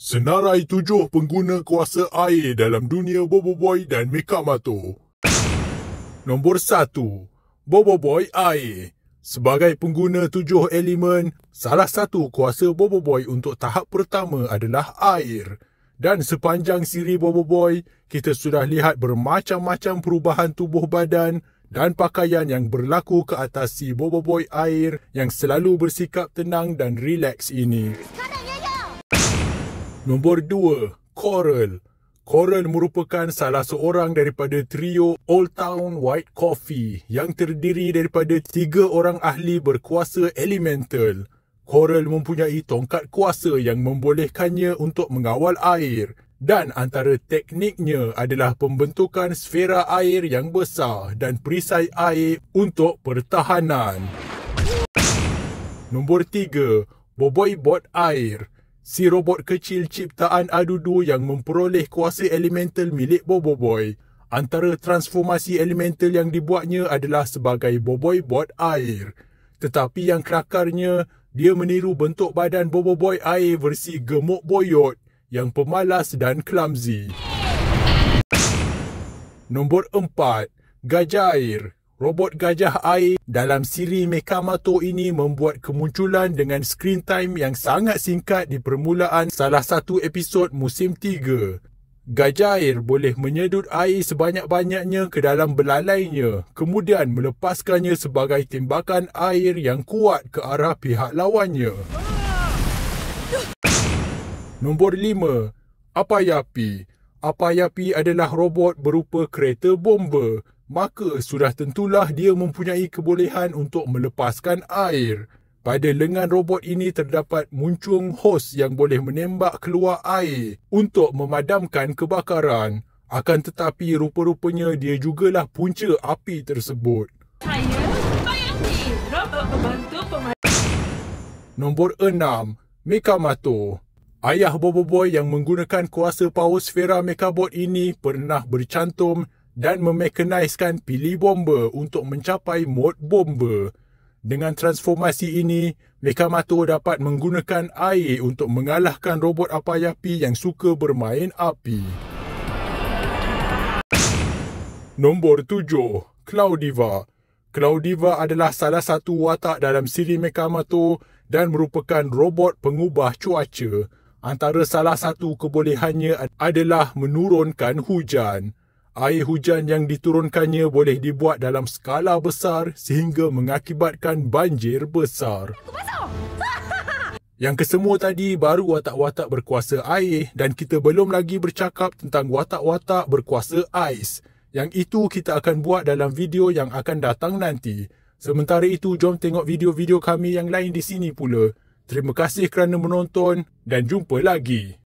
Senarai 7 pengguna kuasa air dalam dunia Bobo Boy dan Mekamato. Nombor 1. Bobo Boy Air. Sebagai pengguna 7 elemen, salah satu kuasa Bobo Boy untuk tahap pertama adalah air. Dan sepanjang siri Bobo Boy, kita sudah lihat bermacam-macam perubahan tubuh badan dan pakaian yang berlaku ke atas si Bobo Boy air yang selalu bersikap tenang dan rileks ini. Nombor 2. Coral. Coral merupakan salah seorang daripada trio Old Town White Coffee yang terdiri daripada 3 orang ahli berkuasa elemental. Coral mempunyai tongkat kuasa yang membolehkannya untuk mengawal air dan antara tekniknya adalah pembentukan sfera air yang besar dan perisai air untuk pertahanan. Nombor 3. Boboiboy Bot Air. Si robot kecil ciptaan Adudu yang memperoleh kuasa elemental milik Bobo Boy. Antara transformasi elemental yang dibuatnya adalah sebagai Boboiboy Bot Air. Tetapi yang kelakarnya, dia meniru bentuk badan Bobo Boy air versi gemuk boyot yang pemalas dan clumsy. Nombor 4. Gajah Air. Robot gajah air dalam siri Mekamato ini membuat kemunculan dengan screen time yang sangat singkat di permulaan salah satu episod musim 3. Gajah air boleh menyedut air sebanyak-banyaknya ke dalam belalainya, kemudian melepaskannya sebagai tembakan air yang kuat ke arah pihak lawannya. Nombor 5. Apayapi. Apayapi adalah robot berupa kereta bomba. Maka sudah tentulah dia mempunyai kebolehan untuk melepaskan air. Pada lengan robot ini terdapat muncung hos yang boleh menembak keluar air untuk memadamkan kebakaran. Akan tetapi rupa-rupanya dia jugalah punca api tersebut. Nombor 6. Mekamato. Ayah Bobo Boy yang menggunakan kuasa power sfera Mekabot ini pernah bercantum dan memekaniskan pili bomba untuk mencapai mod bomba. Dengan transformasi ini, Mekamato dapat menggunakan air untuk mengalahkan robot Apayapi yang suka bermain api. Nombor 7. Cloudiva. Cloudiva adalah salah satu watak dalam siri Mekamato dan merupakan robot pengubah cuaca. Antara salah satu kebolehannya adalah menurunkan hujan. Air hujan yang diturunkannya boleh dibuat dalam skala besar sehingga mengakibatkan banjir besar. Yang kesemua tadi baru watak-watak berkuasa air dan kita belum lagi bercakap tentang watak-watak berkuasa ais. Yang itu kita akan buat dalam video yang akan datang nanti. Sementara itu, jom tengok video-video kami yang lain di sini pula. Terima kasih kerana menonton dan jumpa lagi.